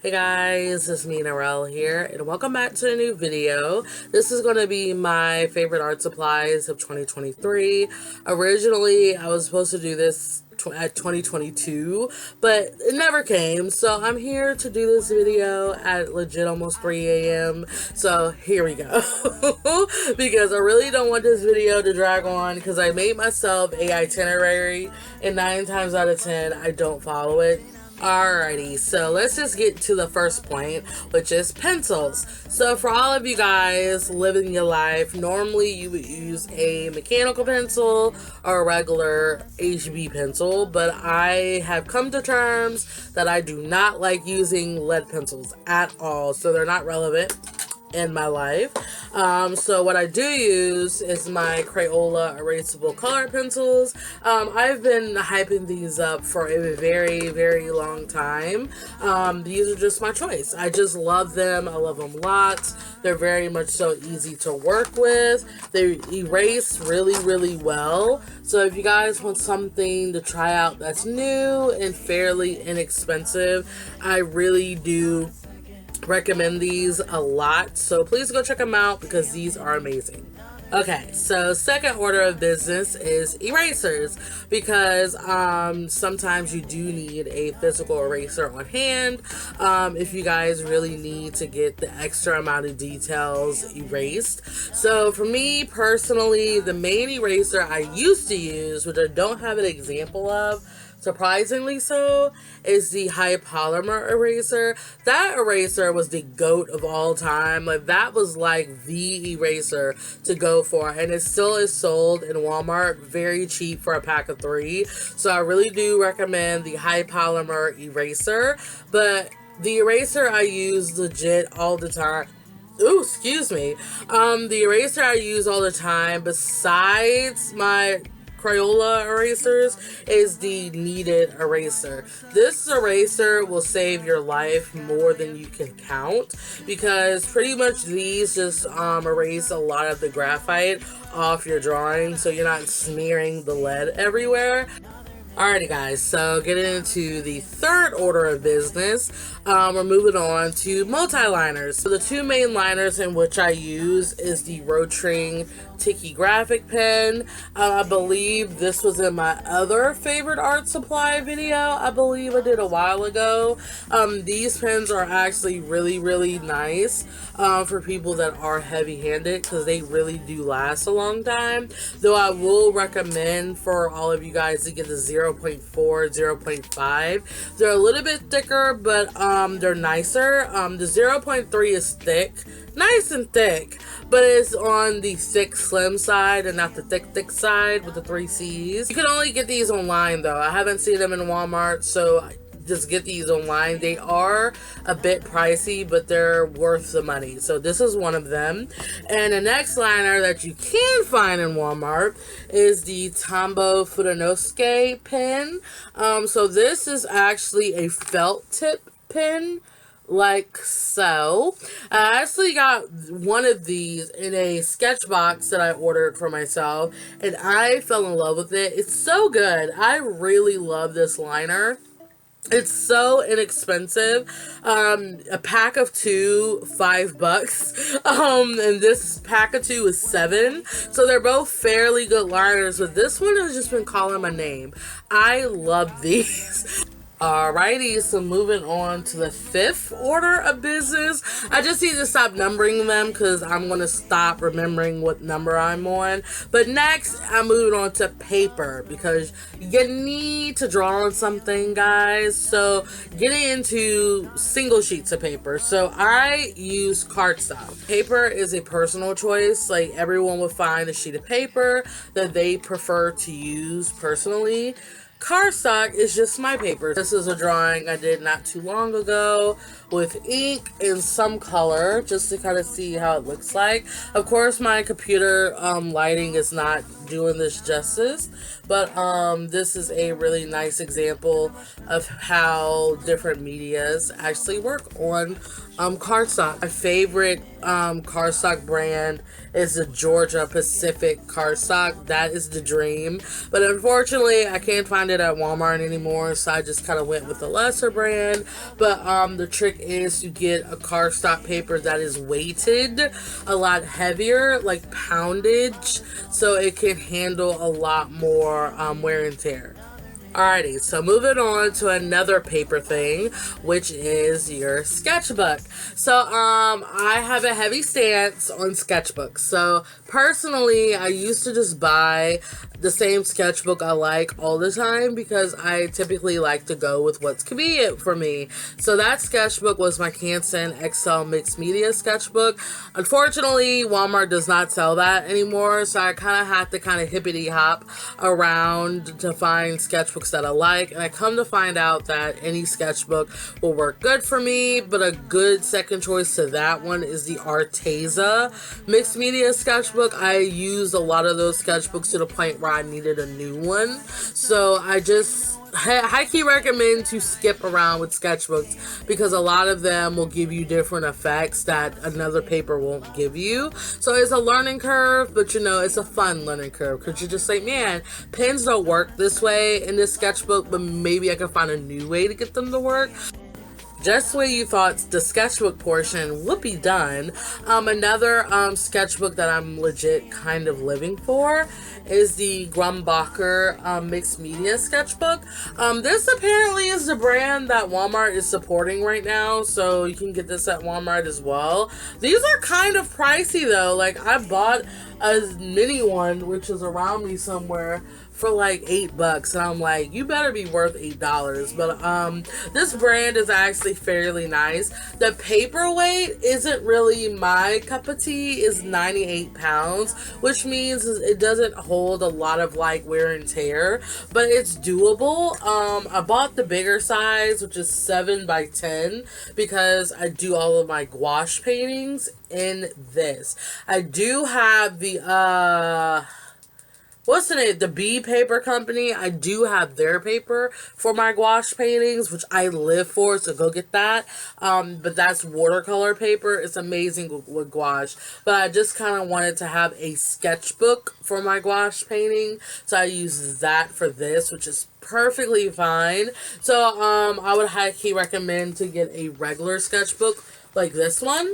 Hey guys, it's me, Narelle here, and welcome back to a new video. This is going to be my favorite art supplies of 2023. Originally, I was supposed to do this at 2022, but it never came, so I'm here to do this video at legit almost 3 a.m. So here we go. Because I really don't want this video to drag on, because I made myself a itinerary, and 9 times out of 10, I don't follow it. Alrighty, so let's just get to the first point, which is pencils. So for all of you guys living your life, normally you would use a mechanical pencil or a regular HB pencil, but I have come to terms that I do not like using lead pencils at all, so they're not relevant in my life. So what I do use is my Crayola erasable color pencils. I've been hyping these up for a very long time. These are just my choice. I just love them. I love them lots. They're very much so easy to work with. They erase really well. So if you guys want something to try out that's new and fairly inexpensive, I really do recommend these a lot, so please go check them out because these are amazing. Okay, so second order of business is erasers, because sometimes you do need a physical eraser on hand if you guys really need to get the extra amount of details erased. So for me personally, the main eraser I used to use, which I don't have an example of, surprisingly so, is the high polymer eraser. That eraser was the GOAT of all time. Like, that was like the eraser to go for, and it still is sold in Walmart very cheap for a pack of 3. So I really do recommend the high polymer eraser. But the eraser I use legit all the time, ooh, excuse me, the eraser I use all the time besides my Crayola erasers is the kneaded eraser. This eraser will save your life more than you can count, because pretty much these just erase a lot of the graphite off your drawing, so you're not smearing the lead everywhere. Alrighty guys, so getting into the third order of business, we're moving on to multi-liners. So the 2 main liners in which I use is the Rotring Tiki graphic pen. I believe this was in my other favorite art supply video I believe I did a while ago. These pens are actually really nice for people that are heavy-handed, because they really do last a long time. Though I will recommend for all of you guys to get the 0.4, 0.5. They're a little bit thicker, but they're nicer. The 0.3 is thick, nice and thick, but it's on the thick slim side and not the thick side with the 3 C's. You can only get these online though. I haven't seen them in Walmart, so just get these online. They are a bit pricey, but they're worth the money. So this is one of them. And the next liner that you can find in Walmart is the Tombow Fudenosuke pen. So this is actually a felt tip pen, like so. I actually got one of these in a sketch box that I ordered for myself, and I fell in love with it. It's so good. I really love this liner. It's so inexpensive. A pack of 2, $5. And this pack of 2 is 7. So they're both fairly good liners, but this one has just been calling my name. I love these. Alrighty, so moving on to the 5th order of business. I just need to stop numbering them because I'm going to stop remembering what number I'm on. But next, I'm moving on to paper, because you need to draw on something, guys. So getting into single sheets of paper. So I use cardstock. Paper is a personal choice. Like, everyone will find a sheet of paper that they prefer to use personally. Cardstock is just my paper. This is a drawing I did not too long ago with ink in some color, just to kind of see how it looks like. Of course, my computer lighting is not doing this justice, but this is a really nice example of how different medias actually work on cardstock. My favorite cardstock brand is the Georgia Pacific cardstock. That is the dream, but unfortunately I can't find it at Walmart anymore, so I just kind of went with the lesser brand. But the trick is to get a cardstock paper that is weighted a lot heavier, like poundage, so it can handle a lot more wear and tear. Alrighty, so moving on to another paper thing, which is your sketchbook. So, I have a heavy stance on sketchbooks. So, personally, I used to just buy the same sketchbook I like all the time because I typically like to go with what's convenient for me. So that sketchbook was my Canson XL Mixed Media sketchbook. Unfortunately, Walmart does not sell that anymore, so I kind of had to hippity hop around to find sketchbooks that I like, and I come to find out that any sketchbook will work good for me, but a good second choice to that one is the Arteza Mixed Media sketchbook. I used a lot of those sketchbooks to the point where I needed a new one, so I just high-key recommend to skip around with sketchbooks because a lot of them will give you different effects that another paper won't give you. So it's a learning curve, but it's a fun learning curve because you're just like, man, pens don't work this way in this sketchbook, but maybe I can find a new way to get them to work. Just when you thought the sketchbook portion would be done, another sketchbook that I'm legit kind of living for is the Grumbacher Mixed Media sketchbook. This apparently is the brand that Walmart is supporting right now, so you can get this at Walmart as well. These are kind of pricey though. Like, I bought a mini one, which is around me somewhere, for like $8, and I'm like, you better be worth $8. But this brand is actually fairly nice. The paperweight isn't really my cup of tea. Is 98 pounds, which means it doesn't hold a lot of like wear and tear, but it's doable. I bought the bigger size, which is 7x10, because I do all of my gouache paintings in this. I do have the what's the name? The B Paper Company. I do have their paper for my gouache paintings, which I live for, so go get that. But that's watercolor paper. It's amazing with gouache. But I just kind of wanted to have a sketchbook for my gouache painting, so I use that for this, which is perfectly fine. So I would highly recommend to get a regular sketchbook like this one.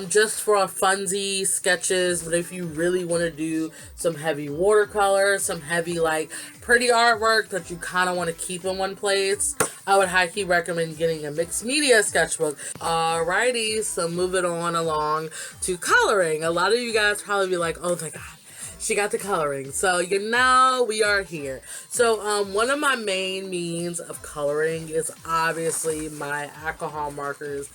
Just for funsy sketches, but if you really want to do some heavy watercolor, some heavy like pretty artwork that you kind of want to keep in one place, I would highly recommend getting a mixed media sketchbook. Alrighty, so moving on along to coloring. A lot of you guys probably be like, oh my god, she got the coloring. So, we are here. So, one of my main means of coloring is obviously my alcohol markers.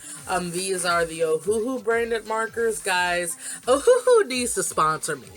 These are the SOoooooooooo branded markers, guys. SOoooooooooooo needs to sponsor me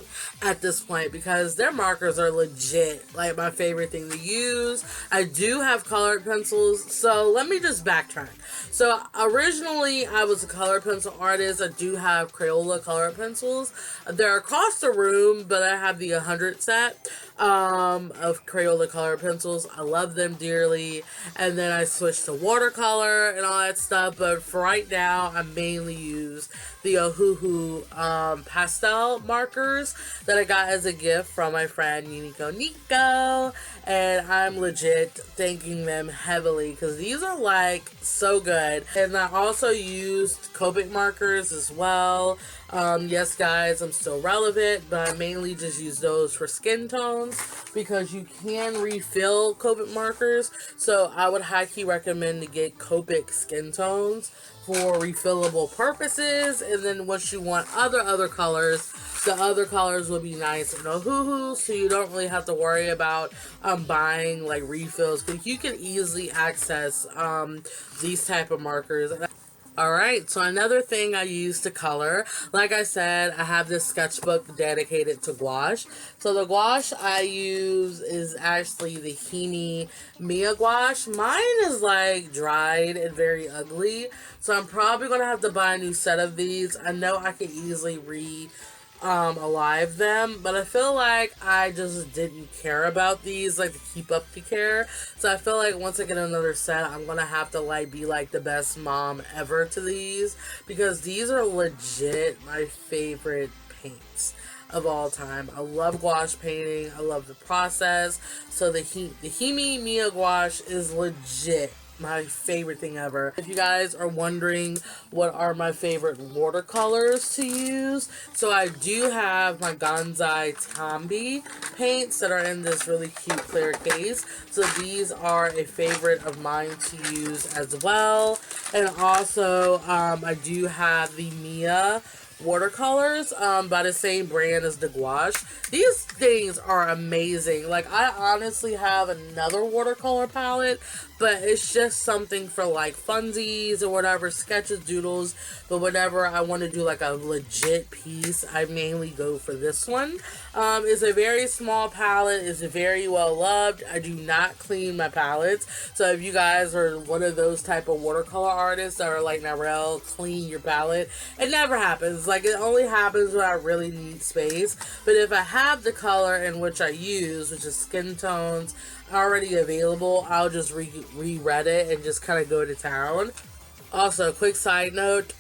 at this point because their markers are legit, like, my favorite thing to use. I do have colored pencils, so let me just backtrack. So, originally, I was a colored pencil artist. I do have Crayola colored pencils. They're across the room, but I have the 100 set of Crayola colored pencils. I love them dearly. And then I switched to watercolor and all that stuff. But for right now, I mainly use the SOoooooooooo pastel markers that I got as a gift from my friend Nico. And I'm legit thanking them heavily because these are like so good. And I also used Copic markers as well. Yes guys, I'm still relevant, but I mainly just use those for skin tones because you can refill Copic markers. So I would highly recommend to get Copic skin tones for refillable purposes. And then once you want other colors, the other colors will be nice and SOoooooooooo, so you don't really have to worry about buying like refills because you can easily access these type of markers. Alright, so another thing I use to color, like I said, I have this sketchbook dedicated to gouache. So the gouache I use is actually the Himi Mia gouache. Mine is like dried and very ugly, so I'm probably going to have to buy a new set of these. I know I could easily alive them, but I feel like I just didn't care about these, like, to keep up the care. So I feel like once I get another set, I'm gonna have to, like, be like the best mom ever to these, because these are legit my favorite paints of all time. I love gouache painting. I love the process. So the Himi Mia gouache is legit my favorite thing ever. If you guys are wondering what are my favorite watercolors to use, so I do have my Ganzai Tambi paints that are in this really cute clear case. So these are a favorite of mine to use as well. And also, I do have the Mia watercolors by the same brand as the gouache. These things are amazing. Like, I honestly have another watercolor palette, but it's just something for like funsies or whatever, sketches, doodles. But whenever I want to do like a legit piece, I mainly go for this one. It's a very small palette. It's very well loved. I do not clean my palettes. So if you guys are one of those type of watercolor artists that are like, Narelle, clean your palette, it never happens. Like, it only happens when I really need space. But if I have the color in which I use, which is skin tones, already available, I'll just reread it and just kind of go to town. Also, quick side note,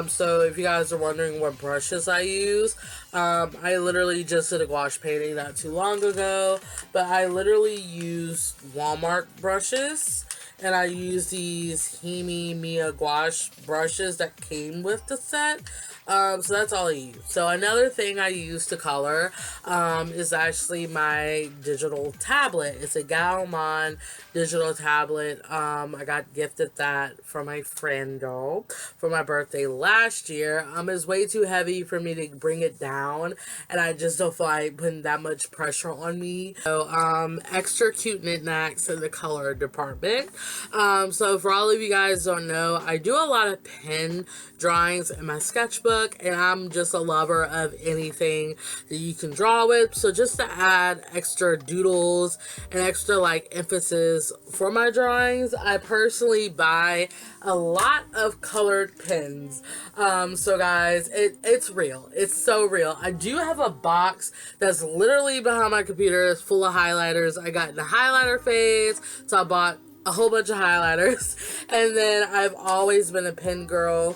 so if you guys are wondering what brushes I use, I literally just did a gouache painting not too long ago, but I literally used Walmart brushes, and I use these Himi Mia gouache brushes that came with the set. So that's all I use. So another thing I use to color is actually my digital tablet. It's a Gaomon digital tablet. I got gifted that from my friend for my birthday last year. It's way too heavy for me to bring it down, and I just don't feel like putting that much pressure on me. So extra cute knickknacks in the color department. So for all of you guys don't know, I do a lot of pen drawings in my sketchbook, and I'm just a lover of anything that you can draw with. So just to add extra doodles and extra like emphasis for my drawings, I personally buy a lot of colored pens. So guys, it's real. It's so real. I do have a box that's literally behind my computer. It's full of highlighters. I got in the highlighter phase, so I bought a whole bunch of highlighters. And then I've always been a pen girl.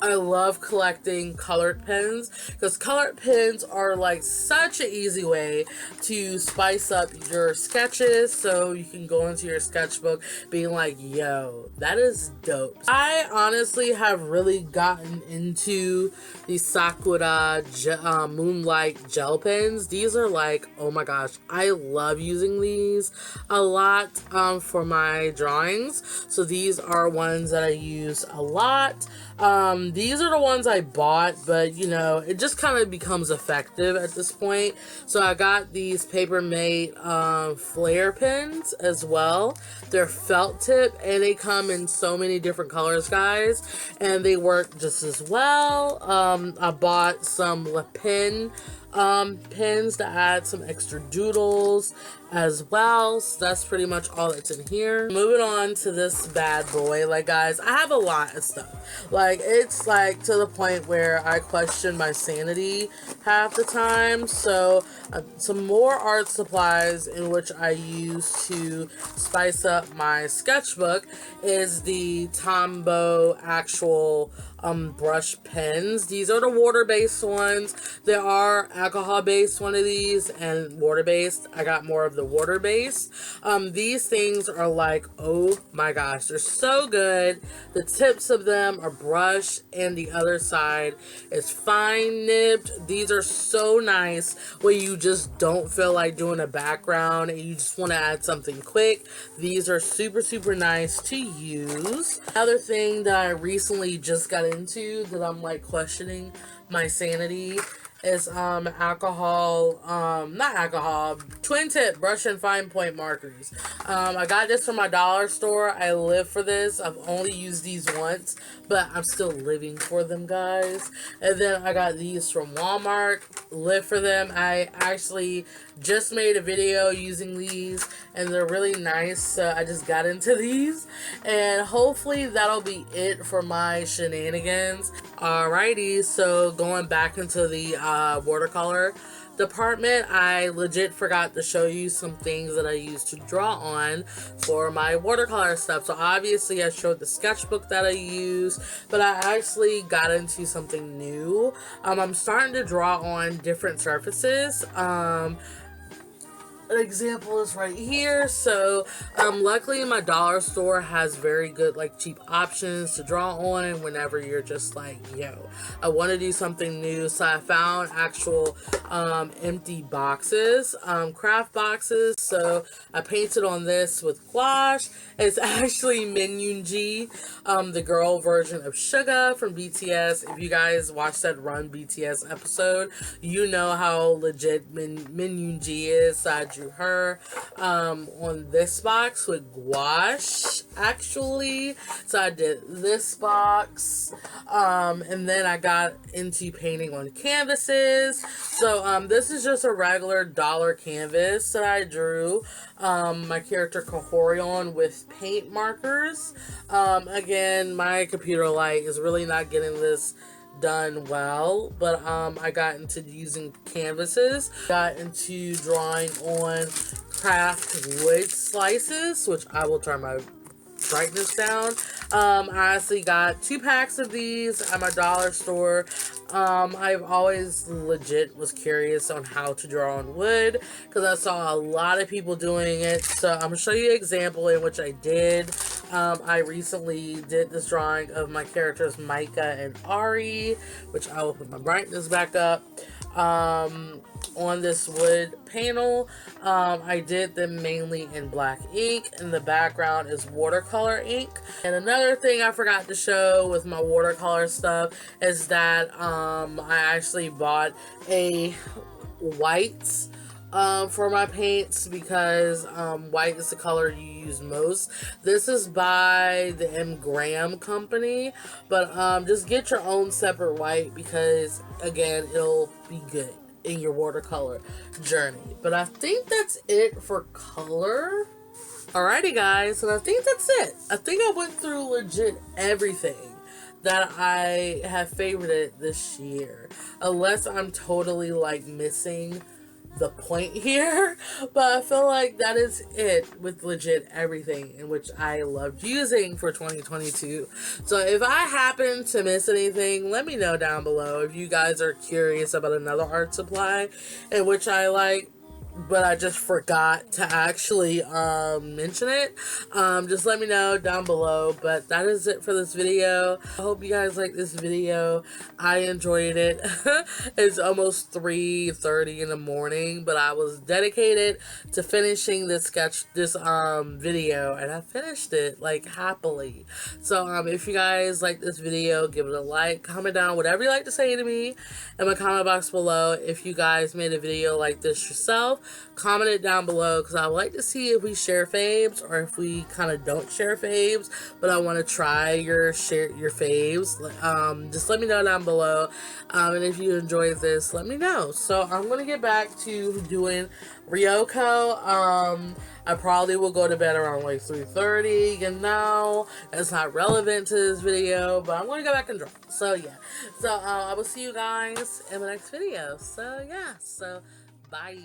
I love collecting colored pens, because colored pens are like such an easy way to spice up your sketches, so you can go into your sketchbook being like, yo, that is dope. I honestly have really gotten into the Sakura Moonlight gel pens. These are like, oh my gosh, I love using these a lot for my drawings. So these are ones that I use a lot. These are the ones I bought, but you know, it just kind of becomes effective at this point. So I got these Papermate flare pens as well. They're felt tip, and they come in so many different colors, guys, and they work just as well. I bought some Le Pen pens to add some extra doodles as well. So that's pretty much all that's in here. Moving on to this bad boy. Like, guys, I have a lot of stuff. Like, it's like to the point where I question my sanity half the time. So some more art supplies in which I use to spice up my sketchbook is the Tombow actual brush pens. These are the water-based ones. There are alcohol-based one of these and water-based. I got more of the water-based. These things are like, oh my gosh, they're so good. The tips of them are brushed, and the other side is fine nibbed. These are so nice when you just don't feel like doing a background and you just want to add something quick. These are super, super nice to use. Another thing that I recently just got into that I'm like questioning my sanity is not alcohol, twin tip brush and fine point markers. I got this from my dollar store. I live for this. I've only used these once, but I'm still living for them, guys. And then I got these from Walmart. Live for them. I actually just made a video using these, and they're really nice, so I just got into these, and hopefully that'll be it for my shenanigans. Alrighty, so going back into the watercolor department, I legit forgot to show you some things that I used to draw on for my watercolor stuff. So obviously I showed the sketchbook that I use, but I actually got into something new. I'm starting to draw on different surfaces. An example is right here. So luckily my dollar store has very good like cheap options to draw on whenever you're just like, yo, I want to do something new. So I found actual empty boxes, craft boxes. So I painted on this with gouache. It's actually Minyoonji, the girl version of Suga from BTS. If you guys watched that Run BTS episode, you know how legit Minyoonji is. So I drew her on this box with gouache, actually. So I did this box, and then I got into painting on canvases. So this is just a regular dollar canvas that I drew my character Kahorion with paint markers. Again, my computer light is really not getting this done well, but I got into using canvases, got into drawing on craft wood slices, which I will turn my brightness down. I actually got 2 packs of these at my dollar store. I've always legit was curious on how to draw on wood because I saw a lot of people doing it. So I'm gonna show you an example in which I did. I recently did this drawing of my characters Micah and Ari, which I will put my brightness back up. On this wood panel, I did them mainly in black ink, and the background is watercolor ink. And another thing I forgot to show with my watercolor stuff is that I actually bought a white for my paints because white is the color you use most. This is by the M. Graham company, but just get your own separate white because again it'll be good in your watercolor journey. But I think that's it for color. Alrighty guys, and I think that's it. I think I went through legit everything that I have favorited this year, unless I'm totally like missing the point here, but I feel like that is it with legit everything in which I loved using for 2022. So if I happen to miss anything, let me know down below. If you guys are curious about another art supply in which I like but I just forgot to actually mention it, just let me know down below. But that is it for this video. I hope you guys like this video. I enjoyed it. It's almost 3:30 in the morning, but I was dedicated to finishing this video, and I finished it like happily. So if you guys like this video, give it a like, comment down whatever you like to say to me in my comment box below. If you guys made a video like this yourself, comment it down below because I would like to see if we share faves or if we kind of don't share faves, but I want to try your faves. Just let me know down below, and if you enjoyed this, let me know. So I'm gonna get back to doing Ryoko. I probably will go to bed around like 3:30. You know, it's not relevant to this video, but I'm gonna go back and draw. So yeah, so I will see you guys in the next video. So yeah, so bye.